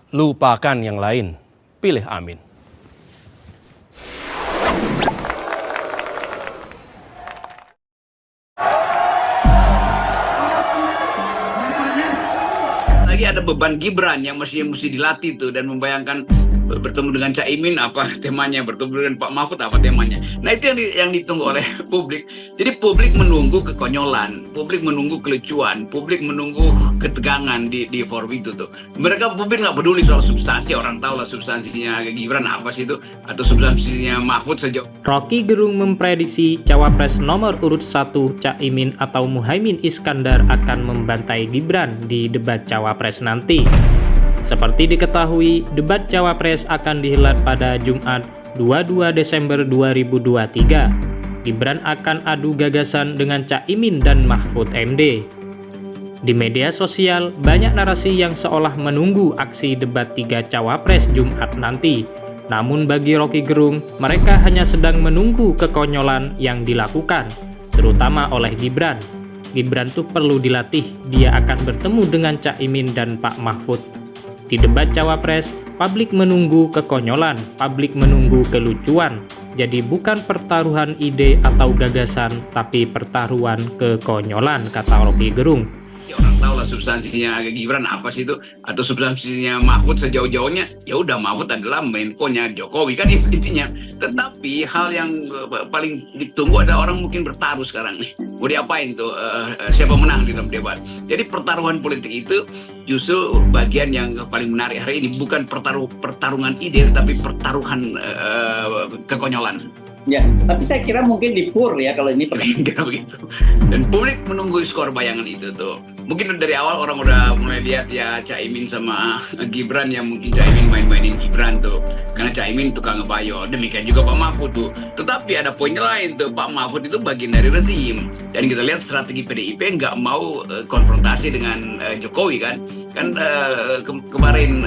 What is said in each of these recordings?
lupakan yang lain, pilih Amin. Lagi ada beban Gibran yang mesti dilatih tuh, dan membayangkan bertemu dengan Caimin apa temanya, bertemu dengan Pak Mahfud apa temanya. Nah itu yang ditunggu oleh publik. Jadi publik menunggu kekonyolan, publik menunggu kelucuan, publik menunggu ketegangan di forum itu tuh. Publik nggak peduli soal substansi, orang tahu lah substansinya Gibran apa sih itu, atau substansinya Mahfud sejauh. Rocky Gerung memprediksi cawapres nomor urut 1 Caimin atau Muhaimin Iskandar akan membantai Gibran di debat cawapres nanti. Seperti diketahui, debat cawapres akan dihelat pada Jumat 22 Desember 2023. Gibran akan adu gagasan dengan Caimin dan Mahfud MD. Di media sosial, banyak narasi yang seolah menunggu aksi debat 3 cawapres Jumat nanti. Namun bagi Rocky Gerung, mereka hanya sedang menunggu kekonyolan yang dilakukan, terutama oleh Gibran. Gibran tuh perlu dilatih, dia akan bertemu dengan Caimin dan Pak Mahfud. Di debat cawapres, publik menunggu kekonyolan, publik menunggu kelucuan. Jadi bukan pertaruhan ide atau gagasan, tapi pertaruhan kekonyolan, kata Rocky Gerung. Orang tahu lah substansinya Gibran apa sih itu, atau substansinya Mahfud sejauh-jauhnya, ya udah Mahfud adalah Menko-nya Jokowi kan intinya. Tetapi hal yang paling ditunggu ada orang mungkin bertaruh sekarang nih, mau diapain tuh, siapa menang di dalam debat. Jadi pertaruhan politik itu justru bagian yang paling menarik hari ini, bukan pertarungan ide, tapi pertaruhan kekonyolan. Ya, tapi saya kira mungkin di PUR ya kalau ini kira begitu. Dan publik menunggu skor bayangan itu tuh. Mungkin dari awal orang udah mulai lihat ya Caimin sama Gibran, yang mungkin Caimin main-mainin Gibran tuh, karena Caimin tukang ngebayol. Demikian juga Pak Mahfud tuh. Tetapi ada poinnya lain tuh, Pak Mahfud itu bagian dari rezim. Dan kita lihat strategi PDIP nggak mau konfrontasi dengan Jokowi kan. Kemarin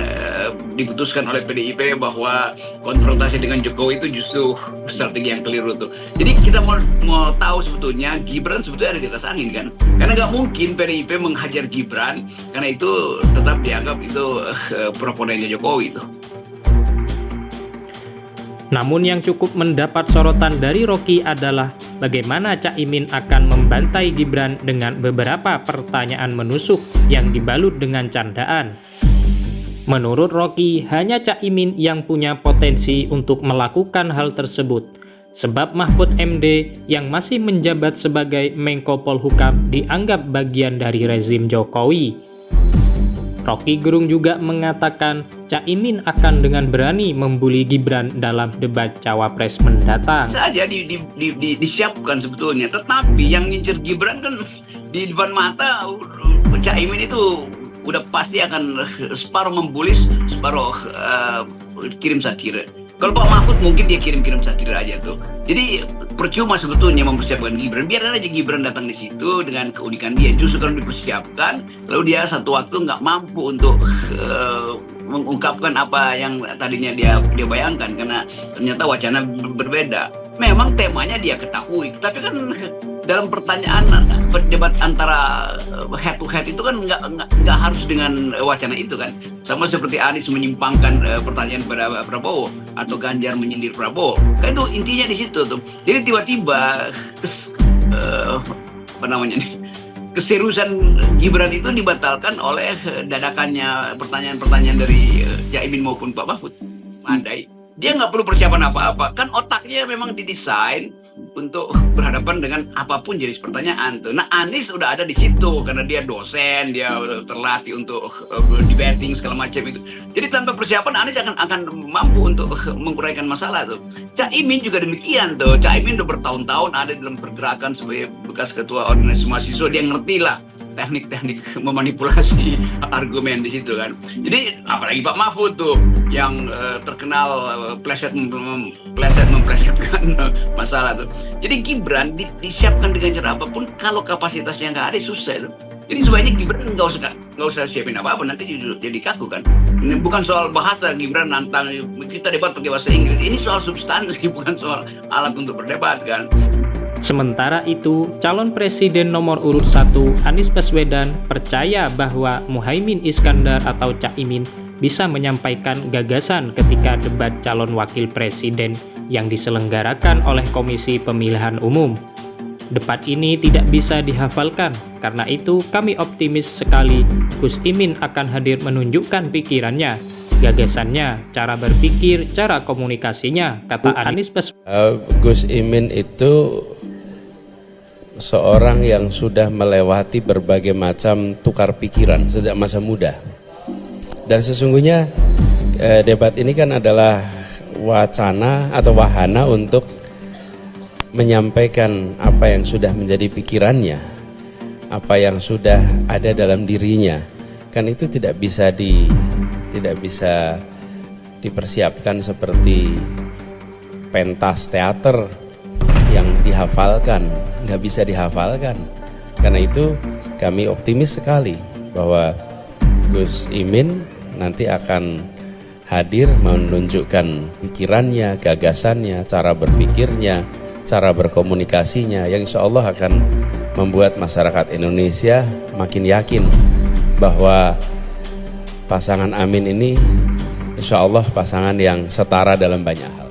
diputuskan oleh PDIP bahwa konfrontasi dengan Jokowi itu justru strategi yang keliru tuh. Jadi kita mau tahu sebetulnya Gibran sebetulnya ada di atas angin kan, karena nggak mungkin PDIP menghajar Gibran, karena itu tetap dianggap itu proponennya Jokowi itu. Namun yang cukup mendapat sorotan dari Rocky adalah bagaimana Caimin akan membantai Gibran dengan beberapa pertanyaan menusuk yang dibalut dengan candaan. Menurut Rocky, hanya Caimin yang punya potensi untuk melakukan hal tersebut, sebab Mahfud MD yang masih menjabat sebagai Menko Polhukam dianggap bagian dari rezim Jokowi. Rocky Gerung juga mengatakan Caimin akan dengan berani membuli Gibran dalam debat cawapres mendatang. Saja disiapkan sebetulnya, tetapi yang ngincer Gibran kan di depan mata Caimin itu udah pasti akan separuh membuli, separuh kirim satir. Kalau Pak Mahfud mungkin dia kirim-kirim satir aja tuh. Jadi percuma sebetulnya mempersiapkan Gibran. Biarkan aja Gibran datang di situ dengan keunikan dia. Justru kalau dipersiapkan, lalu dia satu waktu nggak mampu untuk mengungkapkan apa yang tadinya dia bayangkan, karena ternyata wacana berbeda. Memang temanya dia ketahui, tapi kan dalam pertanyaan debat antara head to head itu kan nggak harus dengan wacana itu kan. Sama seperti Anies menyimpangkan pertanyaan pada Prabowo, atau Ganjar menyindir Prabowo, kan itu intinya di situ tuh. Jadi tiba-tiba keseriusan Gibran itu dibatalkan oleh dadakannya pertanyaan-pertanyaan dari Caimin maupun Pak Mahfud. Pandai. Dia nggak perlu persiapan apa-apa, kan otaknya memang didesain untuk berhadapan dengan apapun jenis pertanyaan tuh. Nah, Anies udah ada di situ karena dia dosen, dia terlatih untuk debating segala macam itu. Jadi tanpa persiapan Anies akan mampu untuk menguraikan masalah tuh. Caimin juga demikian tuh. Caimin udah bertahun-tahun ada dalam pergerakan sebagai bekas ketua organisasi mahasiswa, dia ngerti lah teknik-teknik memanipulasi argumen di situ kan. Jadi apalagi Pak Mahfud tuh yang terkenal memplesetkan masalah tuh. Jadi Gibran disiapkan dengan cara apapun, kalau kapasitasnya nggak ada susah tuh. Jadi sebaiknya Gibran nggak usah siapin apa-apa, nanti jadi kaku kan. Ini bukan soal bahasa Gibran nantang kita debat pakai bahasa Inggris. Ini soal substansi, bukan soal alat untuk berdebat kan. Sementara itu, calon presiden nomor urut 1 Anies Baswedan percaya bahwa Muhaimin Iskandar atau Caimin bisa menyampaikan gagasan ketika debat calon wakil presiden yang diselenggarakan oleh Komisi Pemilihan Umum. Debat ini tidak bisa dihafalkan, karena itu kami optimis sekali Gus Imin akan hadir menunjukkan pikirannya, gagasannya, cara berpikir, cara komunikasinya, kata Anies Baswedan. Gus Imin itu seorang yang sudah melewati berbagai macam tukar pikiran sejak masa muda. Dan sesungguhnya debat ini kan adalah wacana atau wahana untuk menyampaikan apa yang sudah menjadi pikirannya, apa yang sudah ada dalam dirinya. Kan itu tidak bisa dipersiapkan seperti pentas teater yang dihafalkan, nggak bisa dihafalkan. Karena itu kami optimis sekali bahwa Gus Imin nanti akan hadir menunjukkan pikirannya, gagasannya, cara berpikirnya, cara berkomunikasinya yang insya Allah akan membuat masyarakat Indonesia makin yakin bahwa pasangan Amin ini insya Allah pasangan yang setara dalam banyak hal.